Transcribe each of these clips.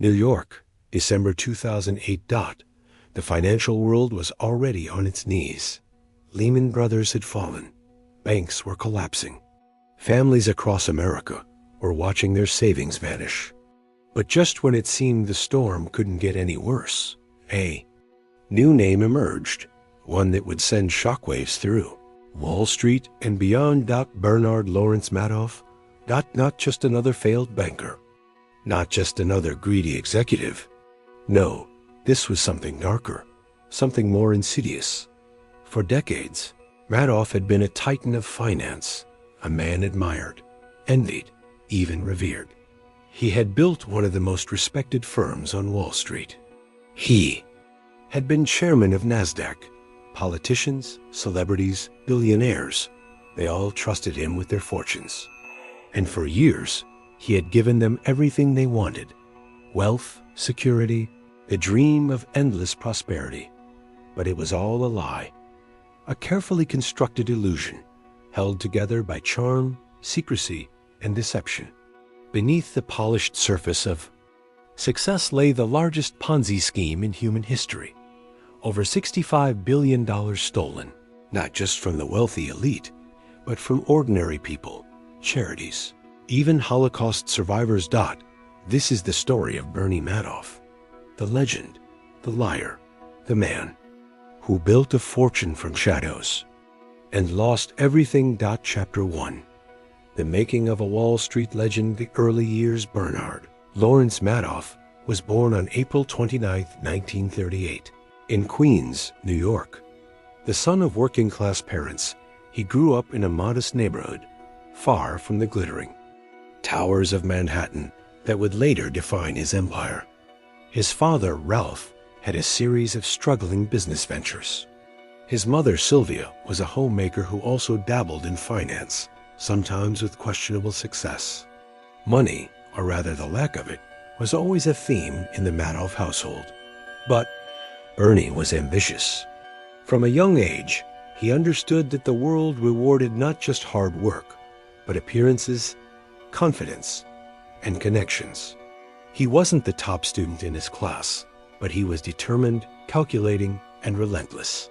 New York, December 2008. The financial world was already on its knees. Lehman Brothers had fallen. Banks were collapsing. Families across America were watching their savings vanish. But just when it seemed the storm couldn't get any worse, a new name emerged, one that would send shockwaves through Wall Street and beyond. Bernard Lawrence Madoff. Not just another failed banker. Not just another greedy executive. No, this was something darker, something more insidious. For decades, Madoff had been a titan of finance, a man admired, envied, even revered. He had built one of the most respected firms on Wall Street. He had been chairman of NASDAQ. Politicians, celebrities, billionaires, they all trusted him with their fortunes. And for years, he had given them everything they wanted: wealth, security, the dream of endless prosperity. But it was all a lie, a carefully constructed illusion, held together by charm, secrecy, and deception. Beneath the polished surface of success lay the largest Ponzi scheme in human history. Over $65 billion stolen, not just from the wealthy elite, but from ordinary people, charities, even Holocaust survivors. This is the story of Bernie Madoff, the legend, the liar, the man who built a fortune from shadows and lost everything. Chapter 1. The making of a Wall Street legend. The early years. Bernard Lawrence Madoff was born on April 29, 1938, in Queens, New York. The son of working-class parents, he grew up in a modest neighborhood, far from the glittering towers of Manhattan that would later define his empire. His father, Ralph, had a series of struggling business ventures. His mother, Sylvia, was a homemaker who also dabbled in finance, sometimes with questionable success. Money, or rather the lack of it, was always a theme in the Madoff household. But Bernie was ambitious. From a young age, he understood that the world rewarded not just hard work, but appearances, confidence, and connections. He wasn't the top student in his class, but he was determined, calculating, and relentless.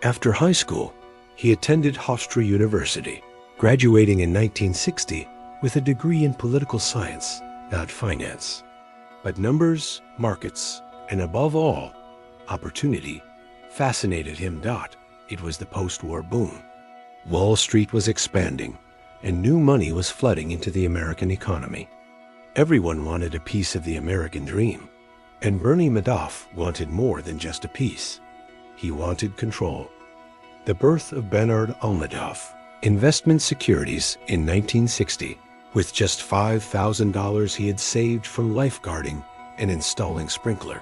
After high school, he attended Hofstra University, graduating in 1960 with a degree in political science, not finance. But numbers, markets, and above all, opportunity fascinated him. It was the post-war boom. Wall Street was expanding, and new money was flooding into the American economy. Everyone wanted a piece of the American dream, and Bernie Madoff wanted more than just a piece. He wanted control. The birth of Bernard Madoff, investment securities in 1960, with just $5,000 he had saved from lifeguarding and installing sprinkler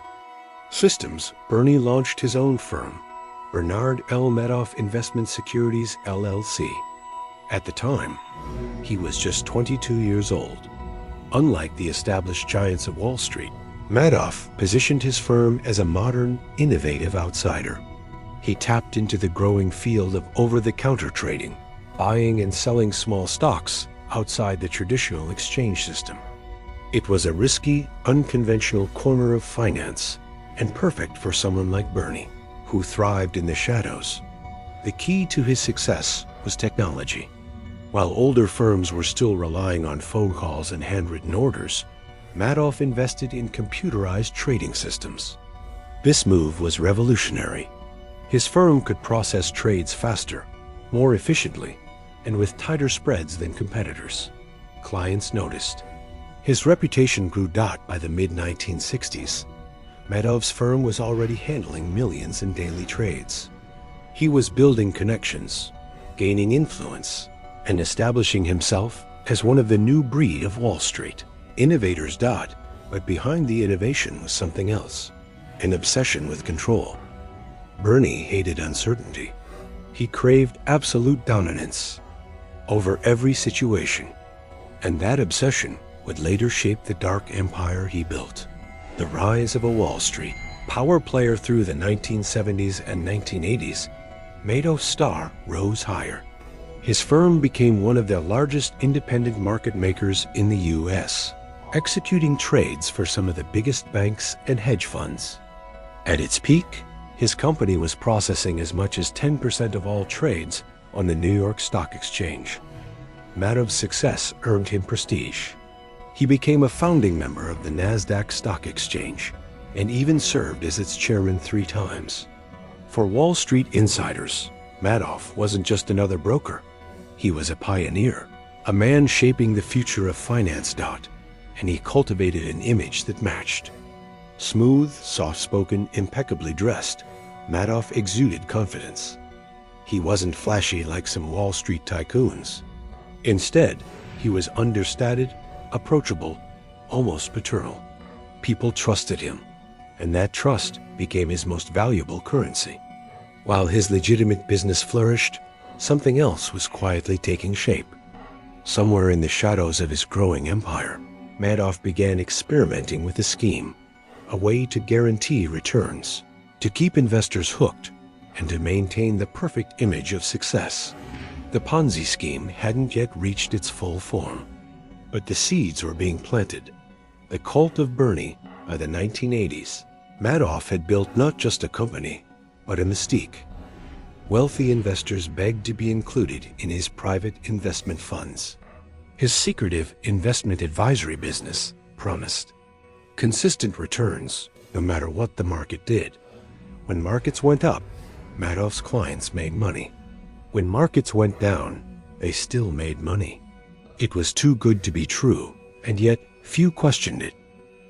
systems. Bernie launched his own firm, Bernard L. Madoff Investment Securities, LLC. At the time, he was just 22 years old. Unlike the established giants of Wall Street, Madoff positioned his firm as a modern, innovative outsider. He tapped into the growing field of over-the-counter trading, buying and selling small stocks outside the traditional exchange system. It was a risky, unconventional corner of finance, and perfect for someone like Bernie, who thrived in the shadows. The key to his success was technology. While older firms were still relying on phone calls and handwritten orders, Madoff invested in computerized trading systems. This move was revolutionary. His firm could process trades faster, more efficiently, and with tighter spreads than competitors. Clients noticed. His reputation grew. By the mid-1960s, Madoff's firm was already handling millions in daily trades. He was building connections, gaining influence, and establishing himself as one of the new breed of Wall Street. Innovators. But behind the innovation was something else, an obsession with control. Bernie hated uncertainty. He craved absolute dominance over every situation, and that obsession would later shape the dark empire he built. The rise of a Wall Street power player through the 1970s and 1980s, Madoff's star rose higher. His firm became one of the largest independent market makers in the U.S., executing trades for some of the biggest banks and hedge funds. At its peak, his company was processing as much as 10% of all trades on the New York Stock Exchange. Madoff's success earned him prestige. He became a founding member of the Nasdaq Stock Exchange and even served as its chairman 3 times. For Wall Street insiders, Madoff wasn't just another broker. He was a pioneer, a man shaping the future of finance. And he cultivated an image that matched. Smooth, soft-spoken, impeccably dressed, Madoff exuded confidence. He wasn't flashy like some Wall Street tycoons. Instead, he was understated, approachable, almost paternal. People trusted him, and that trust became his most valuable currency. While his legitimate business flourished, something else was quietly taking shape. Somewhere in the shadows of his growing empire, Madoff began experimenting with a scheme, a way to guarantee returns, to keep investors hooked, and to maintain the perfect image of success. The Ponzi scheme hadn't yet reached its full form, but the seeds were being planted. The cult of Bernie by the 1980s, Madoff had built not just a company, but a mystique. Wealthy investors begged to be included in his private investment funds. His secretive investment advisory business promised consistent returns no matter what the market did. When markets went up, Madoff's clients made money. When markets went down, they still made money. It was too good to be true, and yet few questioned it.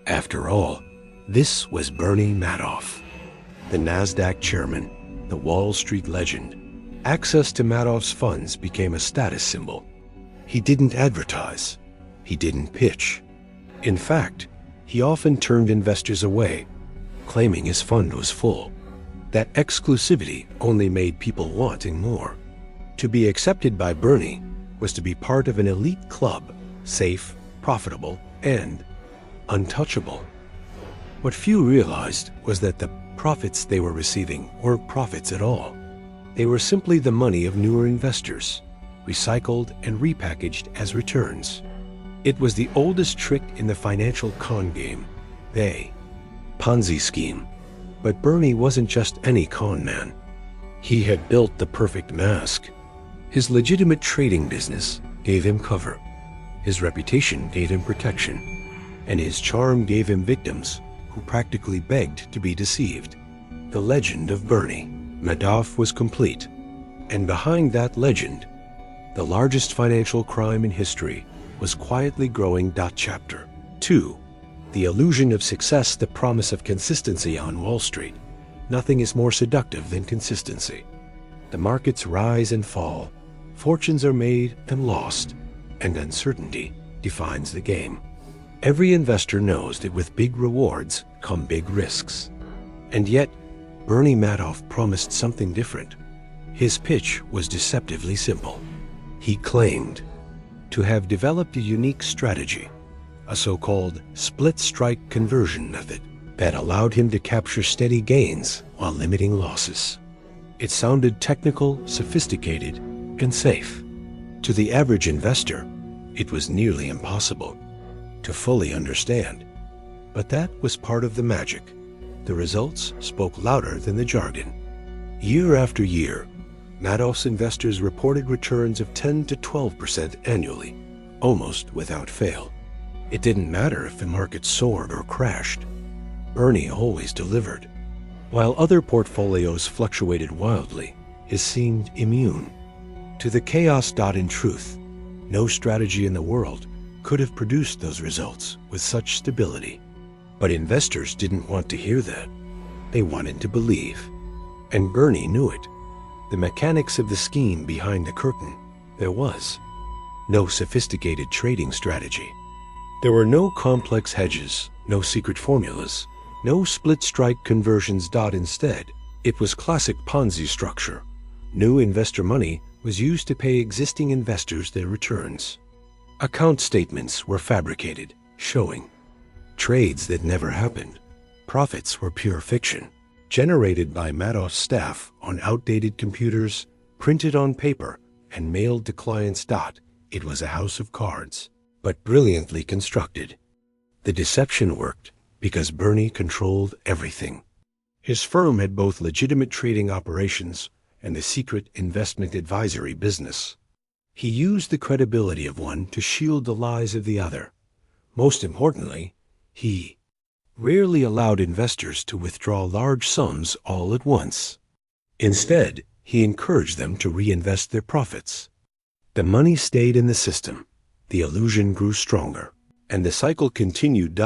After all, this was Bernie Madoff, the Nasdaq chairman, the Wall Street legend. Access to Madoff's funds became a status symbol. He didn't advertise. He didn't pitch. In fact, he often turned investors away, claiming his fund was full. That exclusivity only made people wanting more. To be accepted by Bernie was to be part of an elite club, safe, profitable, and untouchable. What few realized was that the profits they were receiving weren't profits at all. They were simply the money of newer investors, recycled and repackaged as returns. It was the oldest trick in the financial con game, the Ponzi scheme. But Bernie wasn't just any con man. He had built the perfect mask. His legitimate trading business gave him cover. His reputation gave him protection. And his charm gave him victims who practically begged to be deceived. The legend of Bernie Madoff was complete. And behind that legend, the largest financial crime in history was quietly growing. Chapter 2. The illusion of success, the promise of consistency on Wall Street. Nothing is more seductive than consistency. The markets rise and fall, fortunes are made and lost, and uncertainty defines the game. Every investor knows that with big rewards come big risks. And yet, Bernie Madoff promised something different. His pitch was deceptively simple. He claimed to have developed a unique strategy, a so-called split-strike conversion method that allowed him to capture steady gains while limiting losses. It sounded technical, sophisticated, and safe. To the average investor, it was nearly impossible to fully understand. But that was part of the magic. The results spoke louder than the jargon. Year after year, Madoff's investors reported returns of 10 to 12% annually, almost without fail. It didn't matter if the market soared or crashed. Bernie always delivered. While other portfolios fluctuated wildly, his seemed immune to the chaos. In truth, no strategy in the world could have produced those results with such stability. But investors didn't want to hear that. They wanted to believe. And Bernie knew it. The mechanics of the scheme behind the curtain, there was no sophisticated trading strategy. There were no complex hedges, no secret formulas, no split-strike conversions. Instead, it was classic Ponzi structure. New investor money was used to pay existing investors their returns. Account statements were fabricated, showing trades that never happened. Profits were pure fiction, generated by Madoff's staff on outdated computers, printed on paper, and mailed to clients. It was a house of cards, but brilliantly constructed. The deception worked because Bernie controlled everything. His firm had both legitimate trading operations and a secret investment advisory business. He used the credibility of one to shield the lies of the other. Most importantly, he rarely allowed investors to withdraw large sums all at once. Instead, he encouraged them to reinvest their profits. The money stayed in the system, the illusion grew stronger, and the cycle continued.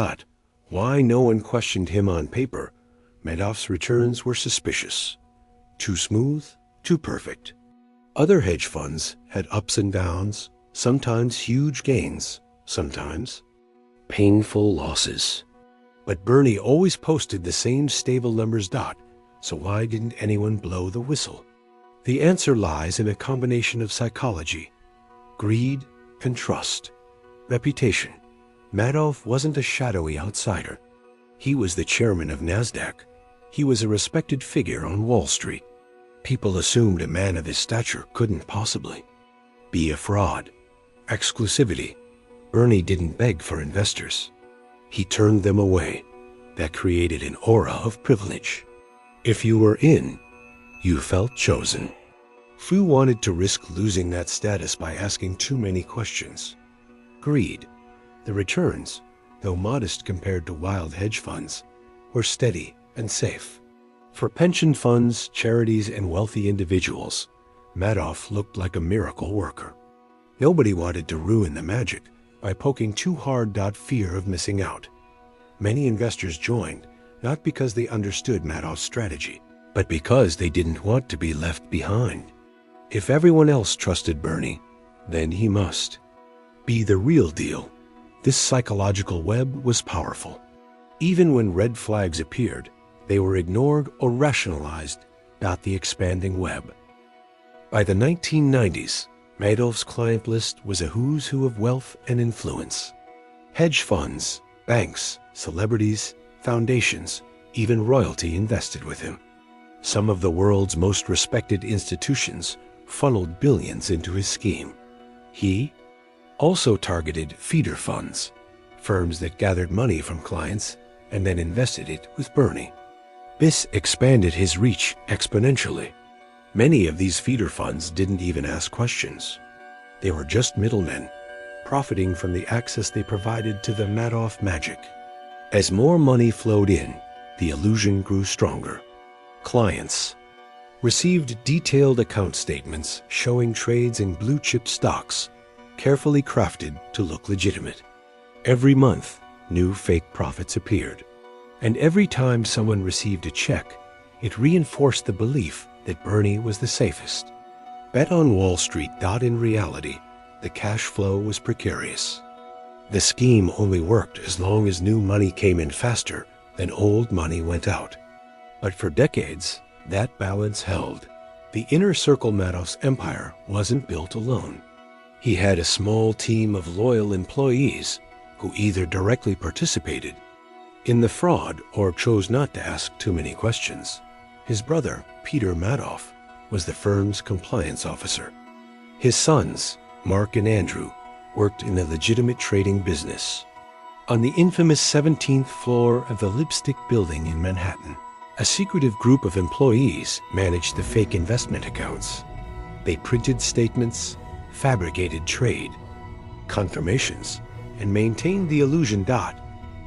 Why no one questioned him on paper, Madoff's returns were suspicious. Too smooth, too perfect. Other hedge funds had ups and downs, sometimes huge gains, sometimes painful losses. But Bernie always posted the same stable numbers. So why didn't anyone blow the whistle? The answer lies in a combination of psychology, greed, and trust. Reputation. Madoff wasn't a shadowy outsider. He was the chairman of NASDAQ. He was a respected figure on Wall Street. People assumed a man of his stature couldn't possibly be a fraud. Exclusivity. Bernie didn't beg for investors. He turned them away. That created an aura of privilege. If you were in, you felt chosen. Few wanted to risk losing that status by asking too many questions. Greed. The returns, though modest compared to wild hedge funds, were steady and safe. For pension funds, charities, and wealthy individuals, Madoff looked like a miracle worker. Nobody wanted to ruin the magic by poking too hard. Fear of missing out. Many investors joined, not because they understood Madoff's strategy, but because they didn't want to be left behind. If everyone else trusted Bernie, then he must be the real deal. This psychological web was powerful. Even when red flags appeared, they were ignored or rationalized. The expanding web. By the 1990s, Madoff's client list was a who's who of wealth and influence. Hedge funds, banks, celebrities, foundations, even royalty invested with him. Some of the world's most respected institutions funneled billions into his scheme. He also targeted feeder funds, firms that gathered money from clients and then invested it with Bernie. This expanded his reach exponentially. Many of these feeder funds didn't even ask questions. They were just middlemen, profiting from the access they provided to the Madoff magic. As more money flowed in, the illusion grew stronger. Clients received detailed account statements showing trades in blue-chip stocks, carefully crafted to look legitimate. Every month, new fake profits appeared. And every time someone received a check, it reinforced the belief that Bernie was the safest. Bet on Wall Street. In reality, the cash flow was precarious. The scheme only worked as long as new money came in faster than old money went out. But for decades, that balance held. The inner circle Madoff's empire wasn't built alone. He had a small team of loyal employees who either directly participated in the fraud or chose not to ask too many questions. His brother, Peter Madoff, was the firm's compliance officer. His sons, Mark and Andrew, worked in a legitimate trading business. On the infamous 17th floor of the Lipstick Building in Manhattan, a secretive group of employees managed the fake investment accounts. They printed statements, fabricated trade confirmations, and maintained the illusion.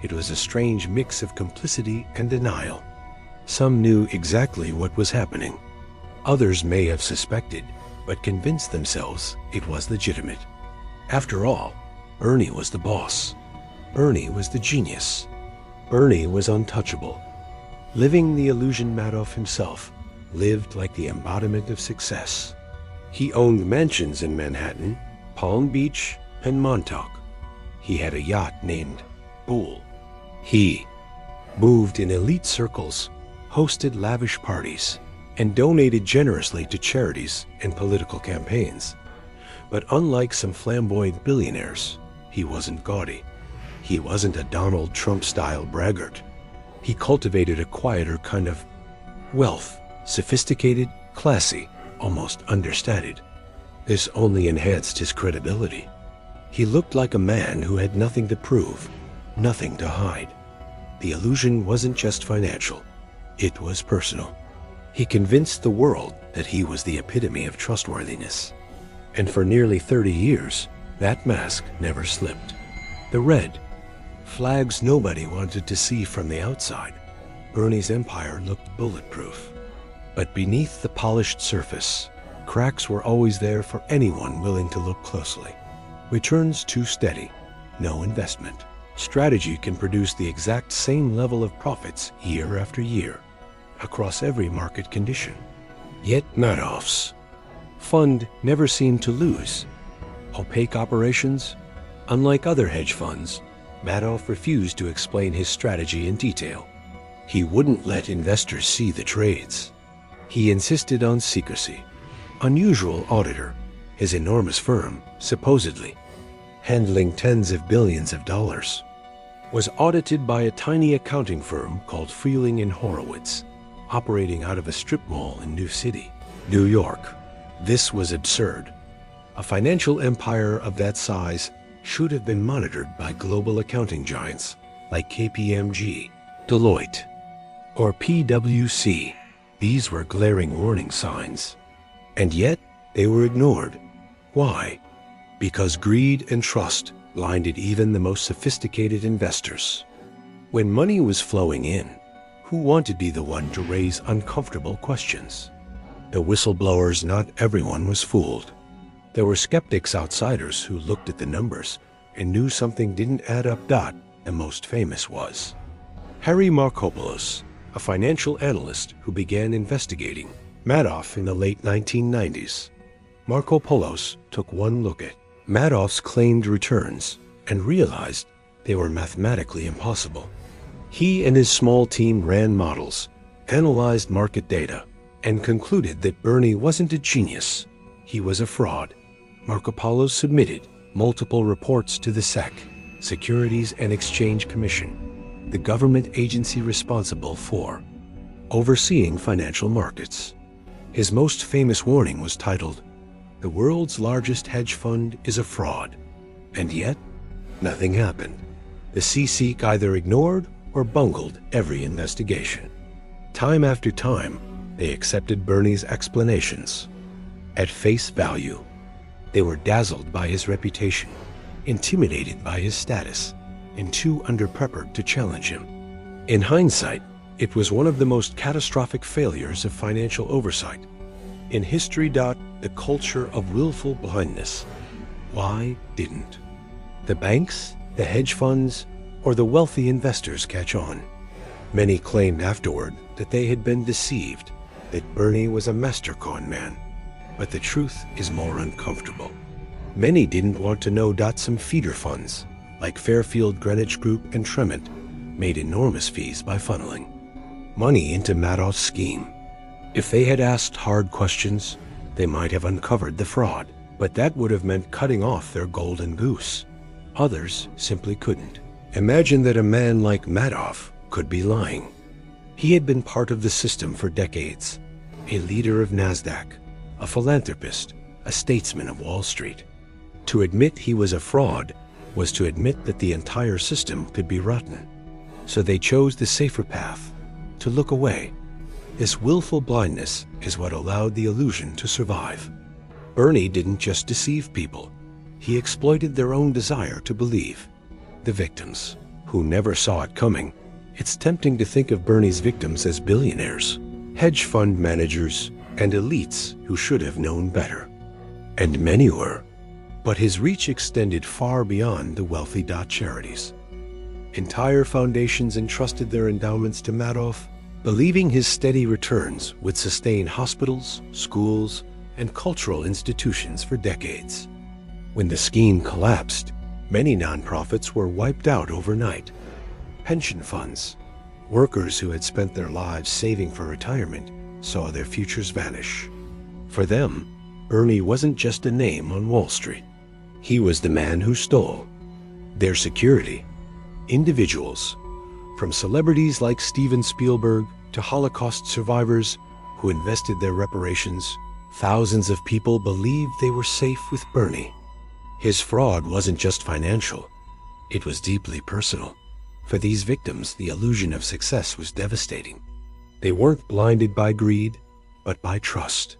It was a strange mix of complicity and denial. Some knew exactly what was happening. Others may have suspected, but convinced themselves it was legitimate. After all, Bernie was the boss. Bernie was the genius. Bernie was untouchable. Living the illusion, Madoff himself lived like the embodiment of success. He owned mansions in Manhattan, Palm Beach, and Montauk. He had a yacht named Bull. He moved in elite circles, hosted lavish parties, and donated generously to charities and political campaigns. But unlike some flamboyant billionaires, he wasn't gaudy. He wasn't a Donald Trump-style braggart. He cultivated a quieter kind of wealth, sophisticated, classy, almost understated. This only enhanced his credibility. He looked like a man who had nothing to prove, nothing to hide. The illusion wasn't just financial, it was personal. He convinced the world that he was the epitome of trustworthiness. And for nearly 30 years, that mask never slipped. The red flags nobody wanted to see from the outside. Bernie's empire looked bulletproof. But beneath the polished surface, cracks were always there for anyone willing to look closely. Returns too steady, no investment. Strategy can produce the exact same level of profits year after year, across every market condition. Yet Madoff's fund never seemed to lose. Opaque operations? Unlike other hedge funds, Madoff refused to explain his strategy in detail. He wouldn't let investors see the trades. He insisted on secrecy. Unusual auditor, his enormous firm, supposedly handling tens of billions of dollars, was audited by a tiny accounting firm called Freeling and Horowitz, operating out of a strip mall in New City, New York. This was absurd. A financial empire of that size should have been monitored by global accounting giants like KPMG, Deloitte, or PwC. These were glaring warning signs. And yet, they were ignored. Why? Because greed and trust blinded even the most sophisticated investors. When money was flowing in, who wanted to be the one to raise uncomfortable questions? The whistleblowers, not everyone was fooled. There were skeptics, outsiders who looked at the numbers and knew something didn't add up. The most famous was Harry Markopolos, a financial analyst who began investigating Madoff in the late 1990s. Markopolos took one look at Madoff's claimed returns and realized they were mathematically impossible. He and his small team ran models, analyzed market data, and concluded that Bernie wasn't a genius. He was a fraud. Markopolos submitted multiple reports to the SEC, Securities and Exchange Commission, the government agency responsible for overseeing financial markets. His most famous warning was titled, "The world's largest hedge fund is a fraud." And yet, nothing happened. The CSEC either ignored or bungled every investigation. Time after time, they accepted Bernie's explanations at face value. They were dazzled by his reputation, intimidated by his status, and too underprepared to challenge him. In hindsight, it was one of the most catastrophic failures of financial oversight in history. The culture of willful blindness. Why didn't the banks, the hedge funds, or the wealthy investors catch on? Many claimed afterward that they had been deceived, that Bernie was a master con man. But the truth is more uncomfortable. Many didn't want to know. Some feeder funds, like Fairfield Greenwich Group and Tremont, made enormous fees by funneling money into Madoff's scheme. If they had asked hard questions, they might have uncovered the fraud, but that would have meant cutting off their golden goose. Others simply couldn't. Imagine that a man like Madoff could be lying. He had been part of the system for decades, a leader of NASDAQ, a philanthropist, a statesman of Wall Street. To admit he was a fraud was to admit that the entire system could be rotten. So they chose the safer path, to look away. This willful blindness is what allowed the illusion to survive. Bernie didn't just deceive people. He exploited their own desire to believe. The victims, who never saw it coming. It's tempting to think of Bernie's victims as billionaires, hedge fund managers, and elites who should have known better. And many were. But his reach extended far beyond the wealthy. Charities. Entire foundations entrusted their endowments to Madoff, believing his steady returns would sustain hospitals, schools, and cultural institutions for decades. When the scheme collapsed, many nonprofits were wiped out overnight. Pension funds, workers who had spent their lives saving for retirement, saw their futures vanish. For them, Bernie wasn't just a name on Wall Street. He was the man who stole their security. Individuals, from celebrities like Steven Spielberg to Holocaust survivors who invested their reparations, thousands of people believed they were safe with Bernie. His fraud wasn't just financial, it was deeply personal. For these victims, the illusion of success was devastating. They weren't blinded by greed, but by trust.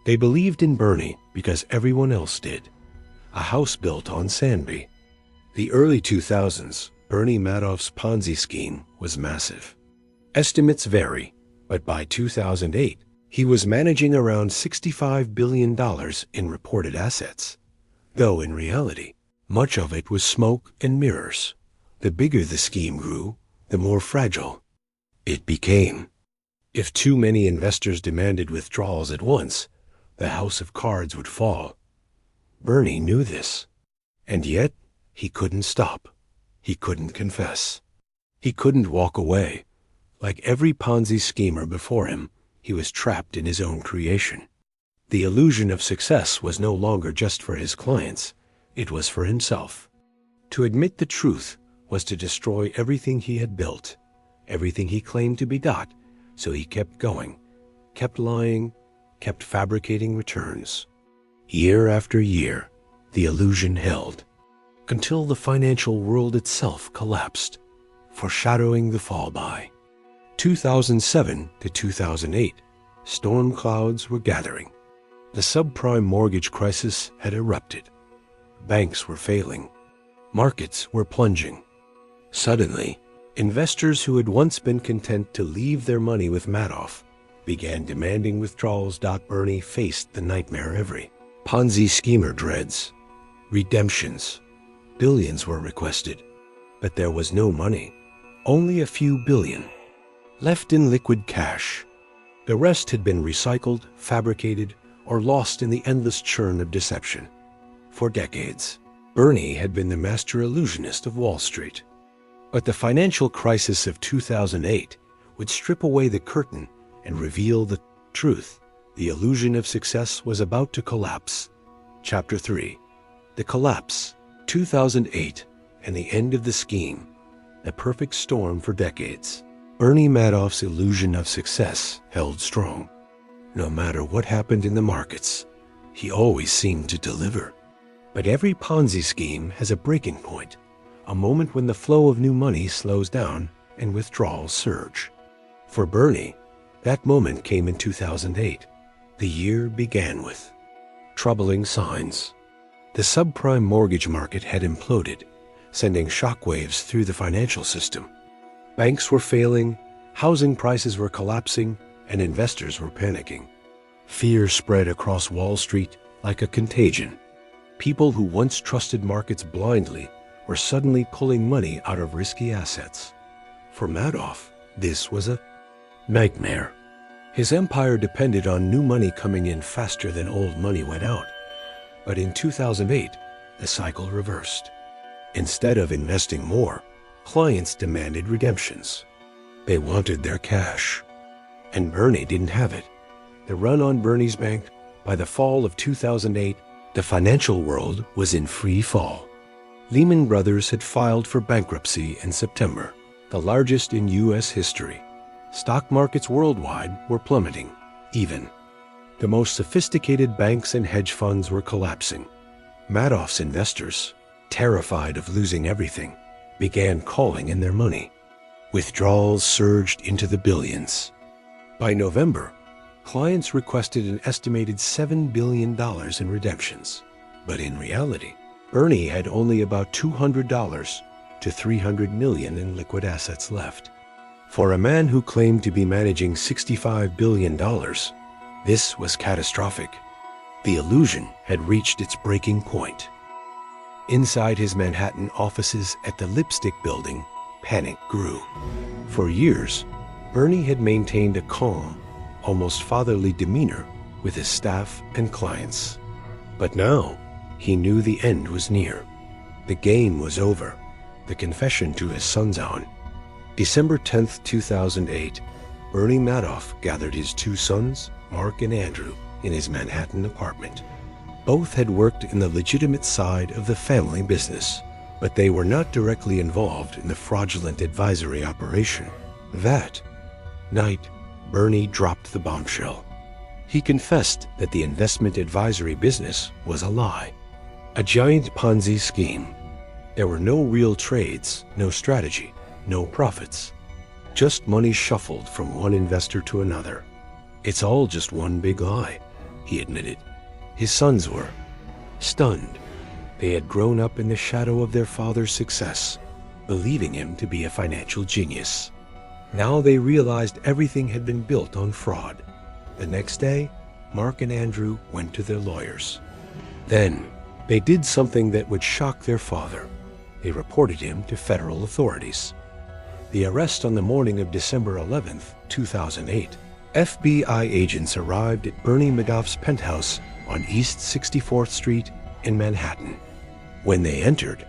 They believed in Bernie because everyone else did. A house built on Sandby. The early 2000s, Bernie Madoff's Ponzi scheme was massive. Estimates vary, but by 2008, he was managing around $65 billion in reported assets. Though in reality, much of it was smoke and mirrors. The bigger the scheme grew, the more fragile it became. If too many investors demanded withdrawals at once, the house of cards would fall. Bernie knew this, and yet he couldn't stop. He couldn't confess. He couldn't walk away. Like every Ponzi schemer before him, he was trapped in his own creation. The illusion of success was no longer just for his clients, it was for himself. To admit the truth was to destroy everything he had built, everything he claimed to be dot, so he kept going, kept lying, kept fabricating returns. Year after year, the illusion held, until the financial world itself collapsed, foreshadowing the fall-by. 2007 to 2008, storm clouds were gathering. The subprime mortgage crisis had erupted. Banks were failing. Markets were plunging. Suddenly, investors who had once been content to leave their money with Madoff began demanding withdrawals. Bernie faced the nightmare every Ponzi schemer dreads. Redemptions. Billions were requested, but there was no money. Only a few billion left in liquid cash. The rest had been recycled, fabricated, or lost in the endless churn of deception. For decades, Bernie had been the master illusionist of Wall Street. But the financial crisis of 2008 would strip away the curtain and reveal the truth. The illusion of success was about to collapse. Chapter 3. The Collapse, 2008, and the End of the Scheme. The perfect storm for decades. Bernie Madoff's illusion of success held strong. No matter what happened in the markets, he always seemed to deliver. But every Ponzi scheme has a breaking point, a moment when the flow of new money slows down and withdrawals surge. For Bernie, that moment came in 2008. The year began with troubling signs. The subprime mortgage market had imploded, sending shockwaves through the financial system. Banks were failing, housing prices were collapsing, and investors were panicking. Fear spread across Wall Street like a contagion. People who once trusted markets blindly were suddenly pulling money out of risky assets. For Madoff, this was a nightmare. His empire depended on new money coming in faster than old money went out. But in 2008, the cycle reversed. Instead of investing more, clients demanded redemptions. They wanted their cash. And Bernie didn't have it. The run on Bernie's bank, by the fall of 2008, the financial world was in free fall. Lehman Brothers had filed for bankruptcy in September, the largest in U.S. history. Stock markets worldwide were plummeting, even. The most sophisticated banks and hedge funds were collapsing. Madoff's investors, terrified of losing everything, began calling in their money. Withdrawals surged into the billions. By November, clients requested an estimated $7 billion in redemptions. But in reality, Bernie had only about $200 to $300 million in liquid assets left. For a man who claimed to be managing $65 billion, this was catastrophic. The illusion had reached its breaking point. Inside his Manhattan offices at the Lipstick Building, panic grew. For years, Bernie had maintained a calm, almost fatherly demeanor with his staff and clients. But now, he knew the end was near. The game was over. The confession to his son's on. December 10, 2008, Bernie Madoff gathered his two sons, Mark and Andrew, in his Manhattan apartment. Both had worked in the legitimate side of the family business, but they were not directly involved in the fraudulent advisory operation. That night, Bernie dropped the bombshell. He confessed that the investment advisory business was a lie, a giant Ponzi scheme. There were no real trades, no strategy, no profits. Just money shuffled from one investor to another. It's all just one big lie, he admitted. His sons were stunned. They had grown up in the shadow of their father's success, believing him to be a financial genius. Now they realized everything had been built on fraud. The next day, Mark and Andrew went to their lawyers. Then, they did something that would shock their father. They reported him to federal authorities. The arrest on the morning of December 11th, 2008, FBI agents arrived at Bernie Madoff's penthouse on East 64th Street in Manhattan. When they entered,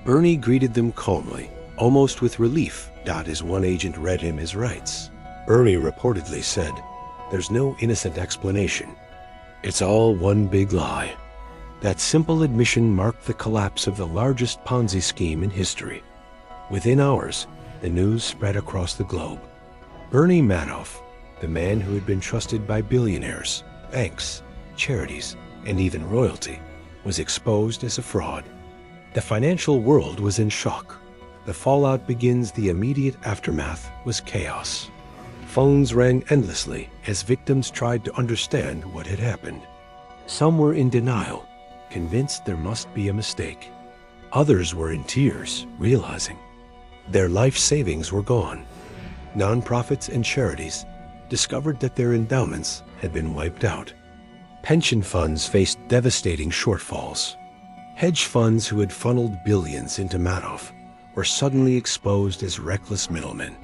Bernie greeted them calmly, almost with relief, as one agent read him his rights. Bernie reportedly said, "There's no innocent explanation. It's all one big lie." That simple admission marked the collapse of the largest Ponzi scheme in history. Within hours, the news spread across the globe. Bernie Madoff, the man who had been trusted by billionaires, banks, charities, and even royalty, was exposed as a fraud. The financial world was in shock. The fallout begins. The immediate aftermath was chaos. Phones rang endlessly as victims tried to understand what had happened. Some were in denial, convinced there must be a mistake. Others were in tears, realizing their life savings were gone. Nonprofits and charities discovered that their endowments had been wiped out. Pension funds faced devastating shortfalls. Hedge funds who had funneled billions into Madoff were suddenly exposed as reckless middlemen.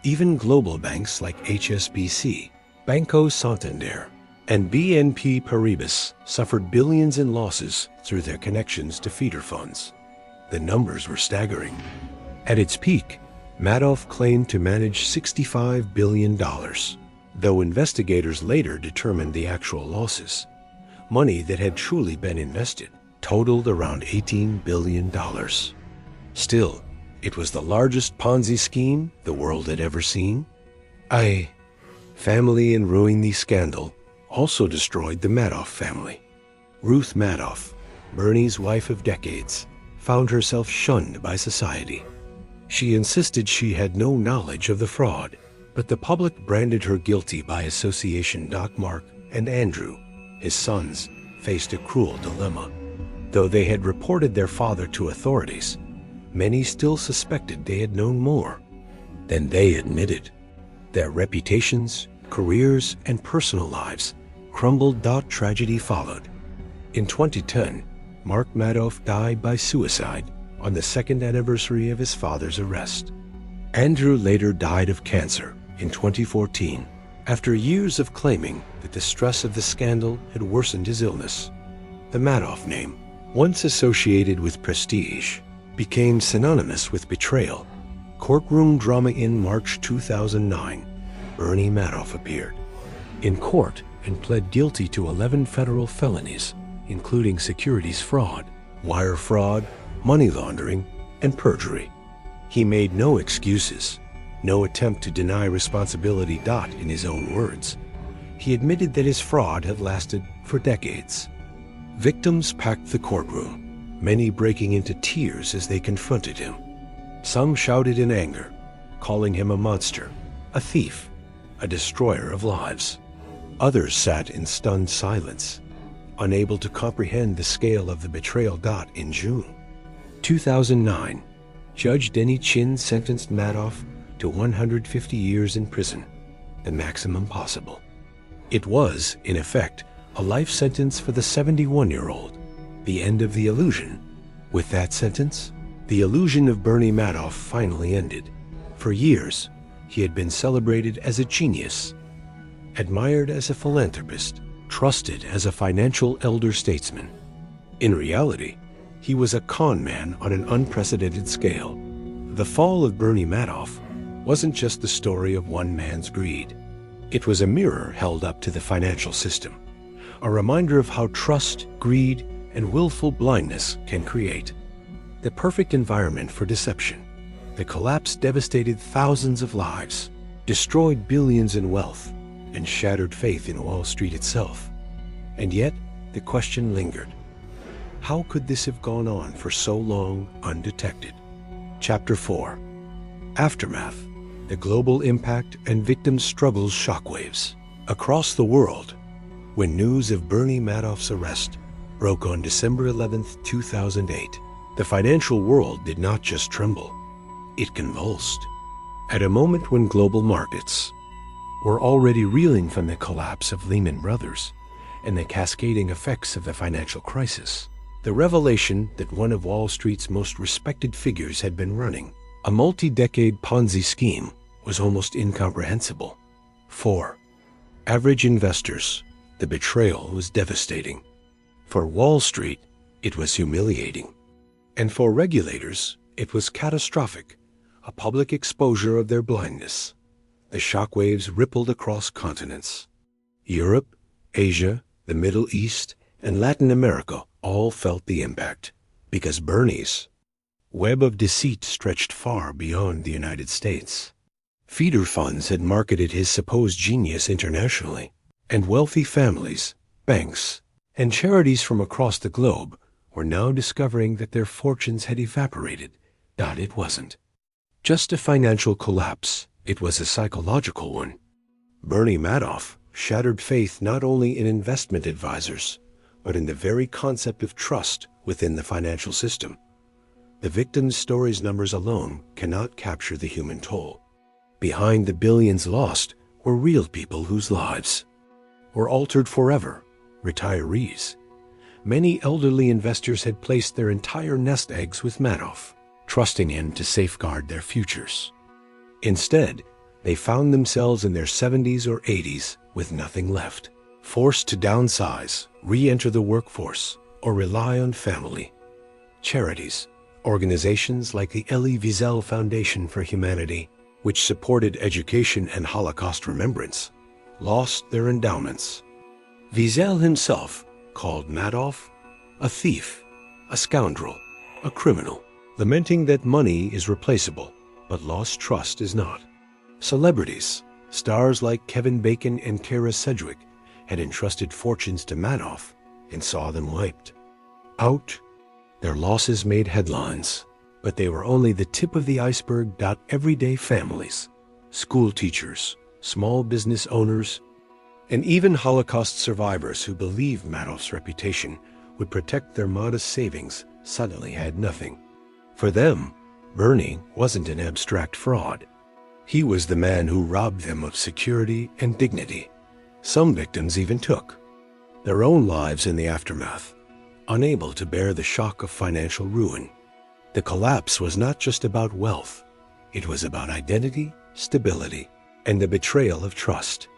Even global banks like HSBC, Banco Santander, and BNP Paribas suffered billions in losses through their connections to feeder funds. The numbers were staggering. At its peak, Madoff claimed to manage $65 billion, though investigators later determined the actual losses. Money that had truly been invested totaled around $18 billion. Still, it was the largest Ponzi scheme the world had ever seen. Family in ruining scandal also destroyed the Madoff family. Ruth Madoff, Bernie's wife of decades, found herself shunned by society. She insisted she had no knowledge of the fraud, but the public branded her guilty by association. Mark and Andrew, his sons, faced a cruel dilemma. Though they had reported their father to authorities, many still suspected they had known more than they admitted. Their reputations, careers, and personal lives crumbled. Tragedy followed. In 2010, Mark Madoff died by suicide on the second anniversary of his father's arrest. Andrew later died of cancer in 2014, after years of claiming that the stress of the scandal had worsened his illness. The Madoff name, once associated with prestige, became synonymous with betrayal. Courtroom drama. In March 2009, Bernie Madoff appeared in court and pled guilty to 11 federal felonies, including securities fraud, wire fraud, money laundering, and perjury. He made no excuses, no attempt to deny responsibility. In his own words, he admitted that his fraud had lasted for decades. Victims packed the courtroom, many breaking into tears as they confronted him. Some shouted in anger, calling him a monster, a thief, a destroyer of lives. Others sat in stunned silence, unable to comprehend the scale of the betrayal. In June 2009, Judge Denny Chin sentenced Madoff to 150 years in prison, the maximum possible. It was, in effect, a life sentence for the 71-year-old, the end of the illusion. With that sentence, the illusion of Bernie Madoff finally ended. For years, he had been celebrated as a genius, admired as a philanthropist, trusted as a financial elder statesman. In reality, he was a con man on an unprecedented scale. The fall of Bernie Madoff wasn't just the story of one man's greed. It was a mirror held up to the financial system, a reminder of how trust, greed, and willful blindness can create the perfect environment for deception. The collapse devastated thousands of lives, destroyed billions in wealth, and shattered faith in Wall Street itself. And yet, the question lingered. How could this have gone on for so long undetected? Chapter 4. Aftermath: the global impact and victims' struggles shockwaves. Across the world, when news of Bernie Madoff's arrest broke on December 11, 2008, the financial world did not just tremble, it convulsed. At a moment when global markets were already reeling from the collapse of Lehman Brothers and the cascading effects of the financial crisis, the revelation that one of Wall Street's most respected figures had been running a multi-decade Ponzi scheme was almost incomprehensible. For average investors, the betrayal was devastating. For Wall Street, it was humiliating. And for regulators, it was catastrophic, a public exposure of their blindness. The shockwaves rippled across continents. Europe, Asia, the Middle East, and Latin America all felt the impact, because Bernie's web of deceit stretched far beyond the United States. Feeder funds had marketed his supposed genius internationally, and wealthy families, banks, and charities from across the globe were now discovering that their fortunes had evaporated. It wasn't just a financial collapse, it was a psychological one. Bernie Madoff shattered faith not only in investment advisors, but in the very concept of trust within the financial system. The victims' stories numbers alone cannot capture the human toll. Behind the billions lost were real people whose lives were altered forever, retirees. Many elderly investors had placed their entire nest eggs with Madoff, trusting him to safeguard their futures. Instead, they found themselves in their 70s or 80s with nothing left, forced to downsize, re-enter the workforce, or rely on family. Charities, organizations like the Elie Wiesel Foundation for Humanity, which supported education and Holocaust remembrance, lost their endowments. Wiesel himself called Madoff a thief, a scoundrel, a criminal, lamenting that money is replaceable, but lost trust is not. Celebrities, stars like Kevin Bacon and Kara Sedgwick, had entrusted fortunes to Madoff and saw them wiped out. Their losses made headlines, but they were only the tip of the iceberg. Everyday families, school teachers, small business owners, and even Holocaust survivors who believed Madoff's reputation would protect their modest savings suddenly had nothing. For them, Bernie wasn't an abstract fraud. He was the man who robbed them of security and dignity. Some victims even took their own lives in the aftermath, unable to bear the shock of financial ruin. The collapse was not just about wealth. It was about identity, stability, and the betrayal of trust.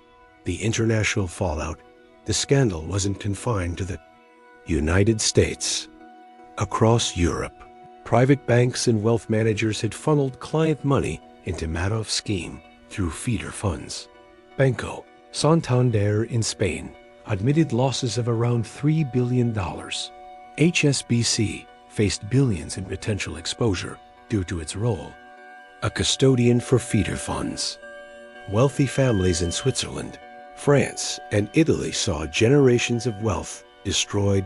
The international fallout, the scandal wasn't confined to the United States. Across Europe, private banks and wealth managers had funneled client money into Madoff's scheme through feeder funds. Banco Santander in Spain admitted losses of around $3 billion. HSBC faced billions in potential exposure due to its role, a custodian for feeder funds. Wealthy families in Switzerland, France, and Italy saw generations of wealth destroyed.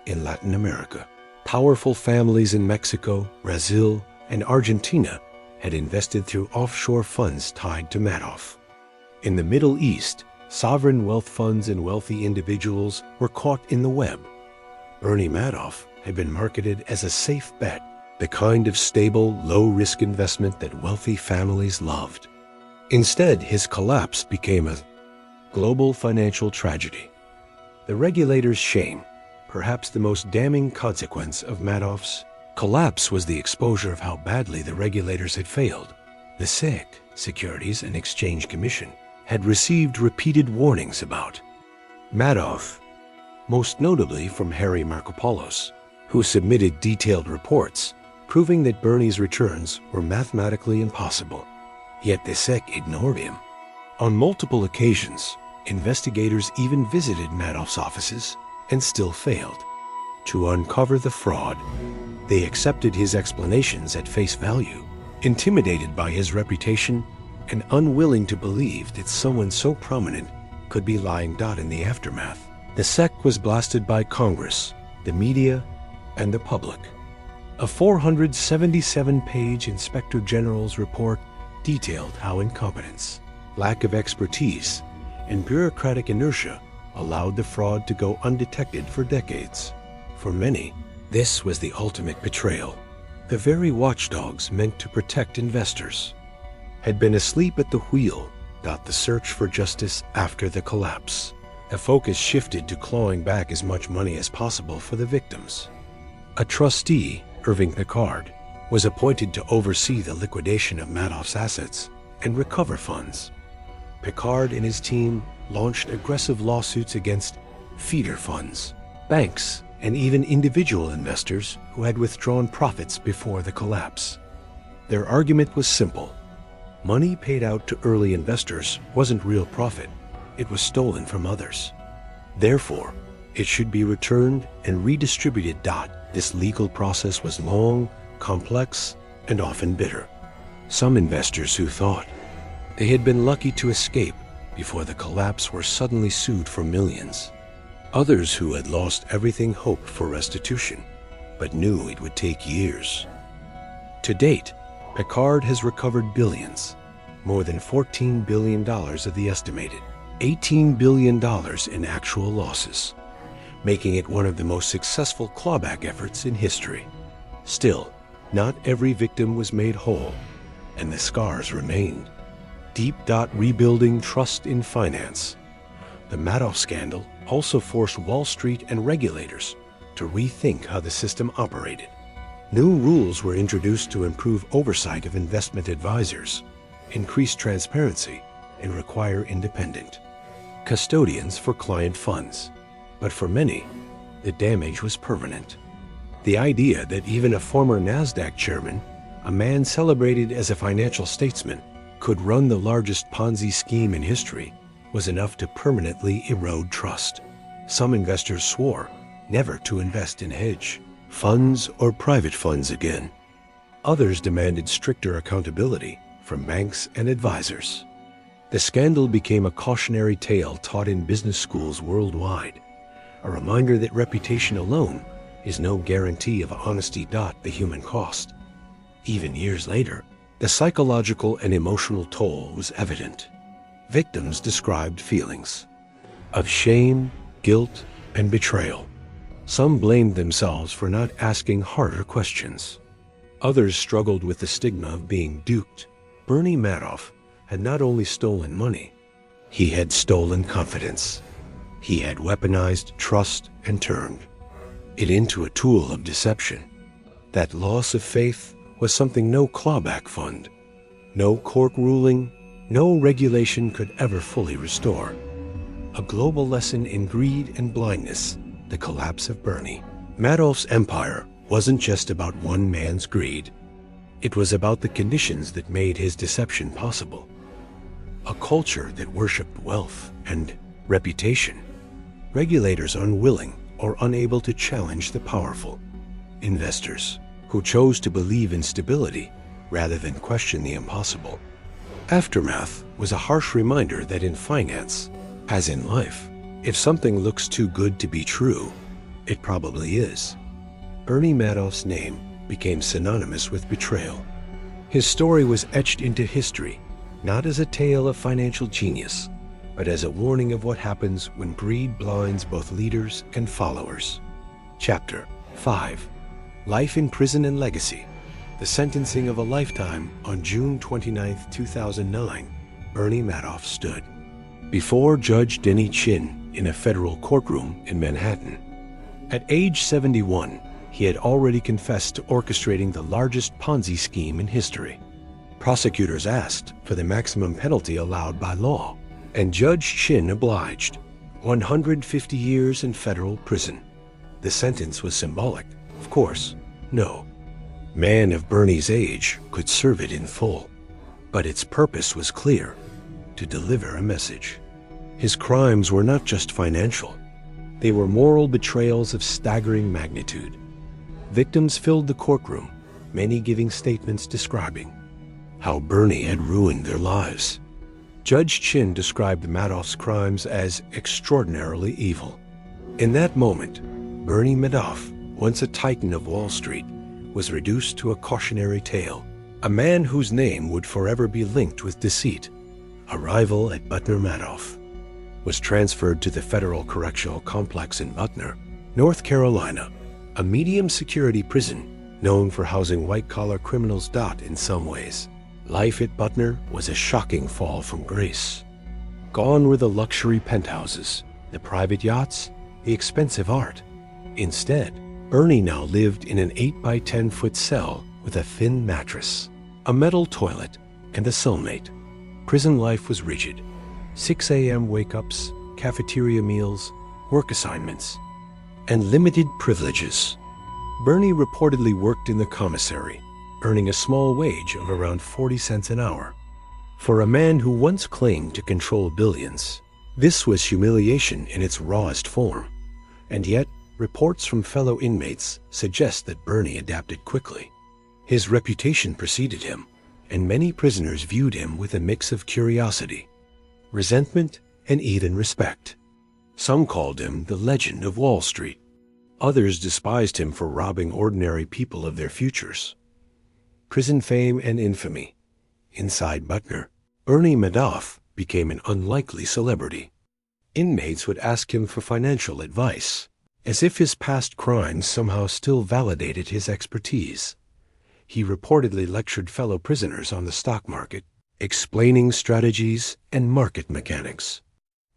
In Latin America, powerful families in Mexico, Brazil, and Argentina had invested through offshore funds tied to Madoff. In the Middle East, sovereign wealth funds and wealthy individuals were caught in the web. Bernie Madoff had been marketed as a safe bet, the kind of stable, low-risk investment that wealthy families loved. Instead, his collapse became a global financial tragedy. The regulators' shame, perhaps the most damning consequence of Madoff's collapse, was the exposure of how badly the regulators had failed. The SEC, Securities and Exchange Commission, had received repeated warnings about Madoff, most notably from Harry Markopolos, who submitted detailed reports proving that Bernie's returns were mathematically impossible. Yet the SEC ignored him. On multiple occasions, investigators even visited Madoff's offices and still failed to uncover the fraud. They accepted his explanations at face value, intimidated by his reputation and unwilling to believe that someone so prominent could be lying. In the aftermath, the SEC was blasted by Congress, the media, and the public. A 477-page Inspector General's report detailed how incompetence, lack of expertise, and bureaucratic inertia allowed the fraud to go undetected for decades. For many, this was the ultimate betrayal. The very watchdogs meant to protect investors had been asleep at the wheel. The search for justice after the collapse. A focus shifted to clawing back as much money as possible for the victims. A trustee, Irving Picard, was appointed to oversee the liquidation of Madoff's assets and recover funds. Picard and his team launched aggressive lawsuits against feeder funds, banks, and even individual investors who had withdrawn profits before the collapse. Their argument was simple. Money paid out to early investors wasn't real profit. It was stolen from others. Therefore, it should be returned and redistributed. This legal process was long, complex, and often bitter. Some investors who thought they had been lucky to escape before the collapse were suddenly sued for millions. Others who had lost everything hoped for restitution, but knew it would take years. To date, Picard has recovered billions, more than $14 billion of the estimated $18 billion in actual losses, making it one of the most successful clawback efforts in history. Still, not every victim was made whole, and the scars remained. Deep. Rebuilding trust in finance. The Madoff scandal also forced Wall Street and regulators to rethink how the system operated. New rules were introduced to improve oversight of investment advisors, increase transparency, and require independent custodians for client funds. But for many, the damage was permanent. The idea that even a former NASDAQ chairman, a man celebrated as a financial statesman, could run the largest Ponzi scheme in history was enough to permanently erode trust. Some investors swore never to invest in hedge funds or private funds again. Others demanded stricter accountability from banks and advisors. The scandal became a cautionary tale taught in business schools worldwide, a reminder that reputation alone is no guarantee of honesty. The human cost. Even years later, the psychological and emotional toll was evident. Victims described feelings of shame, guilt, and betrayal. Some blamed themselves for not asking harder questions. Others struggled with the stigma of being duped. Bernie Madoff had not only stolen money, he had stolen confidence. He had weaponized trust and turned it into a tool of deception. That loss of faith was something no clawback fund, no court ruling, no regulation could ever fully restore. A global lesson in greed and blindness. The collapse of Bernie Madoff's empire wasn't just about one man's greed. It was about the conditions that made his deception possible. A culture that worshipped wealth and reputation. Regulators unwilling or unable to challenge the powerful. Investors who chose to believe in stability rather than question the impossible. Aftermath was a harsh reminder that in finance, as in life, if something looks too good to be true, it probably is. Bernie Madoff's name became synonymous with betrayal. His story was etched into history, not as a tale of financial genius, but as a warning of what happens when greed blinds both leaders and followers. Chapter 5. Life in Prison and Legacy. The sentencing of a lifetime on June 29, 2009, Bernie Madoff stood before Judge Denny Chin in a federal courtroom in Manhattan. At age 71, he had already confessed to orchestrating the largest Ponzi scheme in history. Prosecutors asked for the maximum penalty allowed by law, and Judge Chin obliged: 150 years in federal prison. The sentence was symbolic, of course. No man of Bernie's age could serve it in full. But its purpose was clear: to deliver a message. His crimes were not just financial. They were moral betrayals of staggering magnitude. Victims filled the courtroom, many giving statements describing how Bernie had ruined their lives. Judge Chin described Madoff's crimes as extraordinarily evil. In that moment, Bernie Madoff, once a titan of Wall Street, was reduced to a cautionary tale, a man whose name would forever be linked with deceit, a rival at Bernie Madoff, was transferred to the Federal Correctional Complex in Butner, North Carolina, a medium-security prison known for housing white-collar criminals. In some ways, life at Butner was a shocking fall from grace. Gone were the luxury penthouses, the private yachts, the expensive art. Instead, Bernie now lived in an 8 by 10 foot cell with a thin mattress, a metal toilet, and a cellmate. Prison life was rigid. 6 a.m. wake-ups, cafeteria meals, work assignments, and limited privileges. Bernie reportedly worked in the commissary, earning a small wage of around 40 cents an hour. For a man who once claimed to control billions, this was humiliation in its rawest form. And yet, reports from fellow inmates suggest that Bernie adapted quickly. His reputation preceded him, and many prisoners viewed him with a mix of curiosity, resentment, and even respect. Some called him the legend of Wall Street. Others despised him for robbing ordinary people of their futures. Prison fame and infamy. Inside Butner, Bernie Madoff became an unlikely celebrity. Inmates would ask him for financial advice, as if his past crimes somehow still validated his expertise. He reportedly lectured fellow prisoners on the stock market, explaining strategies and market mechanics.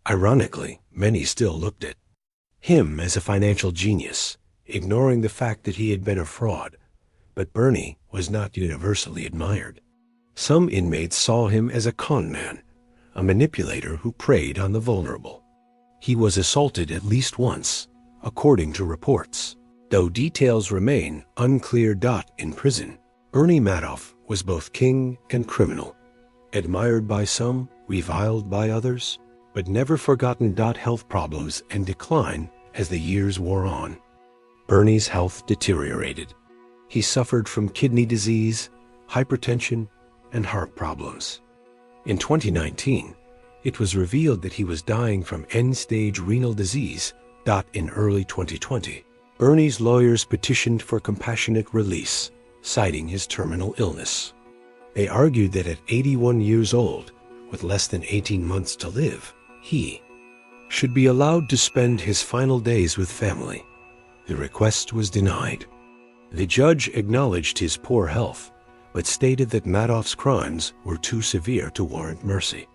Ironically, many still looked at him as a financial genius, ignoring the fact that he had been a fraud. But Bernie was not universally admired. Some inmates saw him as a con man, a manipulator who preyed on the vulnerable. He was assaulted at least once, according to reports. Though details remain unclear. In prison, Bernie Madoff was both king and criminal, admired by some, reviled by others, but never forgotten. Health problems and decline as the years wore on. Bernie's health deteriorated. He suffered from kidney disease, hypertension, and heart problems. In 2019, it was revealed that he was dying from end-stage renal disease. In early 2020, Bernie's lawyers petitioned for compassionate release, citing his terminal illness. They argued that at 81 years old, with less than 18 months to live, he should be allowed to spend his final days with family. The request was denied. The judge acknowledged his poor health, but stated that Madoff's crimes were too severe to warrant mercy.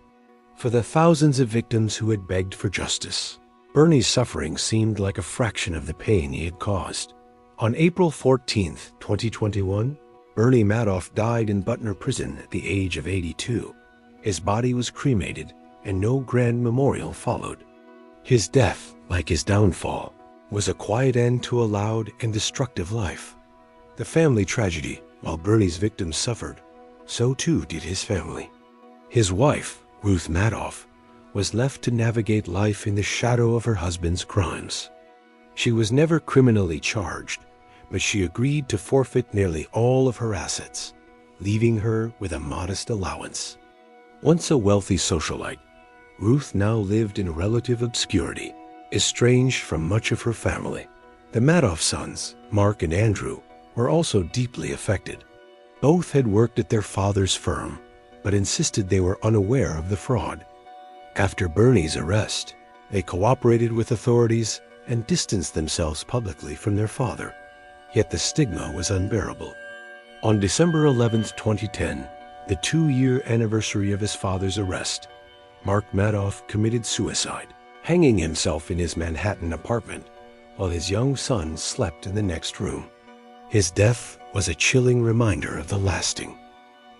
For the thousands of victims who had begged for justice, Bernie's suffering seemed like a fraction of the pain he had caused. On April 14, 2021, Bernie Madoff died in Butner prison at the age of 82. His body was cremated, and no grand memorial followed. His death, like his downfall, was a quiet end to a loud and destructive life. The family tragedy. While Bernie's victims suffered, so too did his family. His wife, Ruth Madoff, was left to navigate life in the shadow of her husband's crimes. She was never criminally charged, but she agreed to forfeit nearly all of her assets, leaving her with a modest allowance. Once a wealthy socialite, Ruth now lived in relative obscurity, estranged from much of her family. The Madoff sons, Mark and Andrew, were also deeply affected. Both had worked at their father's firm, but insisted they were unaware of the fraud. After Bernie's arrest, they cooperated with authorities and distanced themselves publicly from their father. Yet the stigma was unbearable. On December 11, 2010, the 2-year anniversary of his father's arrest, Mark Madoff committed suicide, hanging himself in his Manhattan apartment while his young son slept in the next room. His death was a chilling reminder of the lasting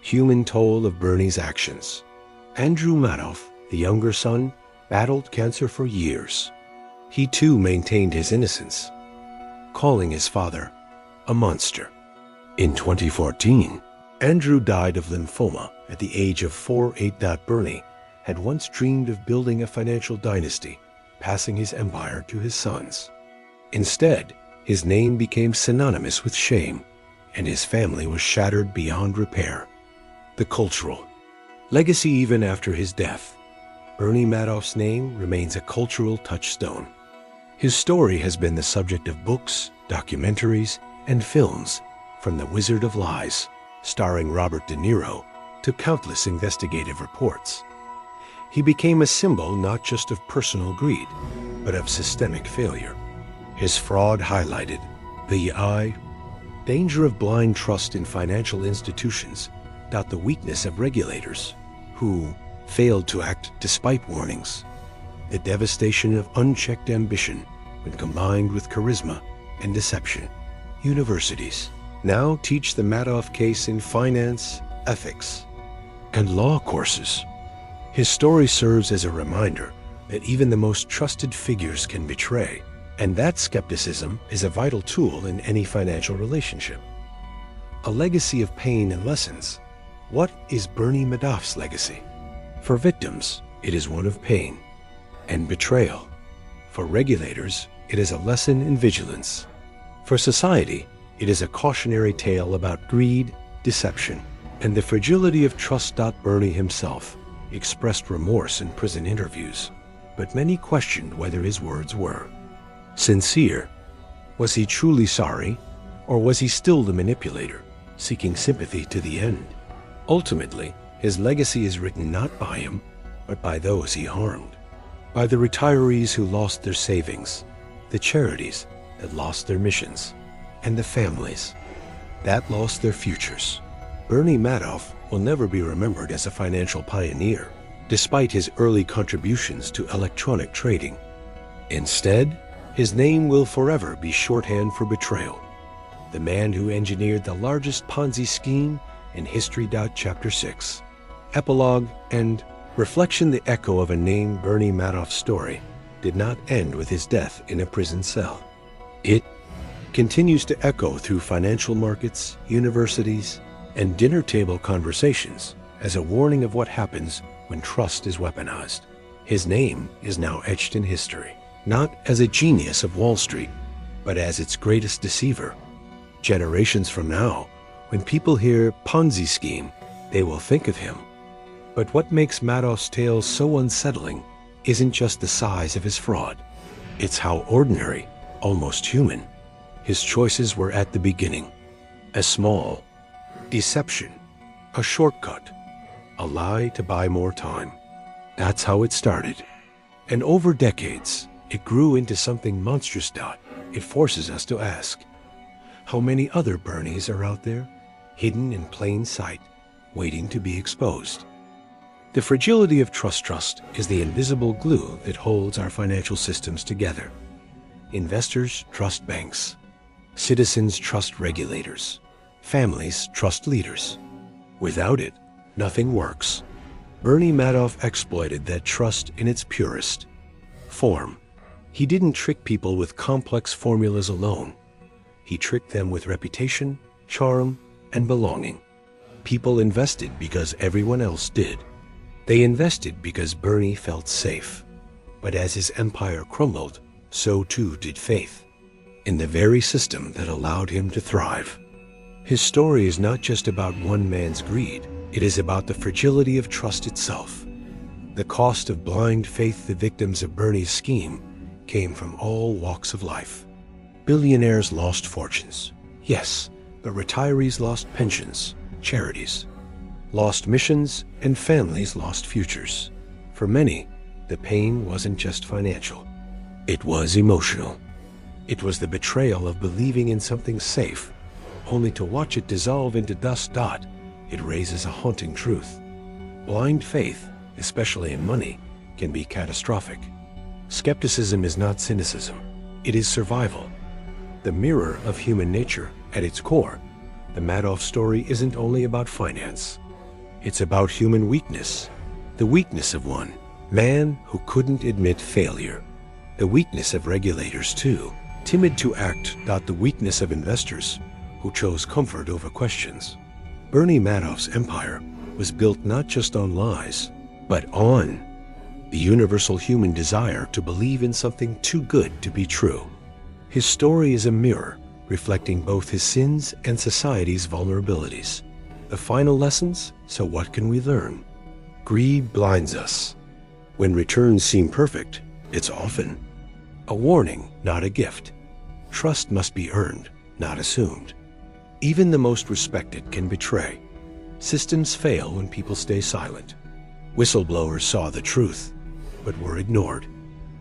human toll of Bernie's actions. Andrew Madoff, the younger son, battled cancer for years. He too maintained his innocence, calling his father a monster. In 2014, Andrew died of lymphoma at the age of 48. Bernie had once dreamed of building a financial dynasty, passing his empire to his sons. Instead, his name became synonymous with shame, and his family was shattered beyond repair. The cultural legacy. Even after his death, Bernie Madoff's name remains a cultural touchstone. His story has been the subject of books, documentaries, and films, from The Wizard of Lies starring Robert De Niro, to countless investigative reports. He became a symbol not just of personal greed, but of systemic failure. His fraud highlighted the danger of blind trust in financial institutions, the weakness of regulators, who failed to act despite warnings, the devastation of unchecked ambition when combined with charisma and deception. Universities now teach the Madoff case in finance, ethics, and law courses. His story serves as a reminder that even the most trusted figures can betray, and that skepticism is a vital tool in any financial relationship. A legacy of pain and lessons. What is Bernie Madoff's legacy? For victims, it is one of pain and betrayal. For regulators, it is a lesson in vigilance. For society, it is a cautionary tale about greed, deception, and the fragility of trust. Bernie himself expressed remorse in prison interviews, but many questioned whether his words were sincere. Was he truly sorry, or was he still the manipulator, seeking sympathy to the end? Ultimately, his legacy is written not by him, but by those he harmed, by the retirees who lost their savings, the charities that lost their missions, and the families that lost their futures. Bernie Madoff will never be remembered as a financial pioneer, despite his early contributions to electronic trading. Instead, his name will forever be shorthand for betrayal, the man who engineered the largest Ponzi scheme in history. Chapter 6. Epilogue and reflection. The echo of a name, Bernie Madoff's story, did not end with his death in a prison cell. It continues to echo through financial markets, universities, and dinner table conversations as a warning of what happens when trust is weaponized. His name is now etched in history, not as a genius of Wall Street, but as its greatest deceiver. Generations from now, when people hear Ponzi scheme, they will think of him. But what makes Madoff's tale so unsettling isn't just the size of his fraud. It's how ordinary, almost human, his choices were at the beginning. A small deception, a shortcut, a lie to buy more time. That's how it started. And over decades, it grew into something monstrous. It forces us to ask, how many other Bernies are out there, hidden in plain sight, waiting to be exposed? The fragility of trust is the invisible glue that holds our financial systems together. Investors trust banks. Citizens trust regulators. Families trust leaders. Without it, nothing works. Bernie Madoff exploited that trust in its purest form. He didn't trick people with complex formulas alone. He tricked them with reputation, charm, and belonging. People invested because everyone else did. They invested because Bernie felt safe. But as his empire crumbled, so too did faith in the very system that allowed him to thrive. His story is not just about one man's greed. It is about the fragility of trust itself. The cost of blind faith. The victims of Bernie's scheme came from all walks of life. Billionaires lost fortunes, yes, but retirees lost pensions, charities, lost missions, and families lost futures. For many, the pain wasn't just financial. It was emotional. It was the betrayal of believing in something safe, only to watch it dissolve into dust. It raises a haunting truth. Blind faith, especially in money, can be catastrophic. Skepticism is not cynicism. It is survival. The mirror of human nature at its core. The Madoff story isn't only about finance. It's about human weakness. The weakness of one man who couldn't admit failure. The weakness of regulators too, timid to act. The weakness of investors who chose comfort over questions. Bernie Madoff's empire was built not just on lies, but on the universal human desire to believe in something too good to be true. His story is a mirror reflecting both his sins and society's vulnerabilities. The final lessons, so what can we learn? Greed blinds us. When returns seem perfect, it's often a warning, not a gift. Trust must be earned, not assumed. Even the most respected can betray. Systems fail when people stay silent. Whistleblowers saw the truth, but were ignored.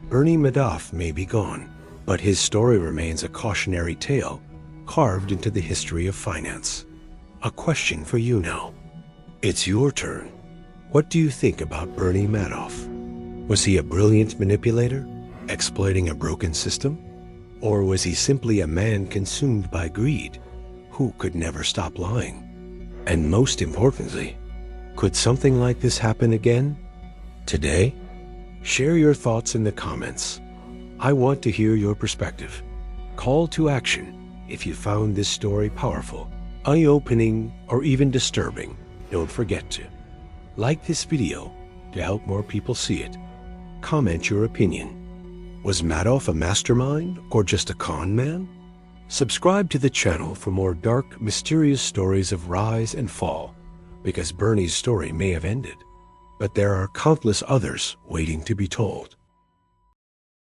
Bernie Madoff may be gone, but his story remains a cautionary tale carved into the history of finance. A question for you now. It's your turn. What do you think about Bernie Madoff? Was he a brilliant manipulator, exploiting a broken system? Or was he simply a man consumed by greed, who could never stop lying? And most importantly, could something like this happen again? Today? Share your thoughts in the comments. I want to hear your perspective. Call to action if you found this story powerful, eye-opening, or even disturbing. Don't forget to like this video to help more people see it. Comment your opinion. Was Madoff a mastermind or just a con man? Subscribe to the channel for more dark, mysterious stories of rise and fall, because Bernie's story may have ended, but there are countless others waiting to be told.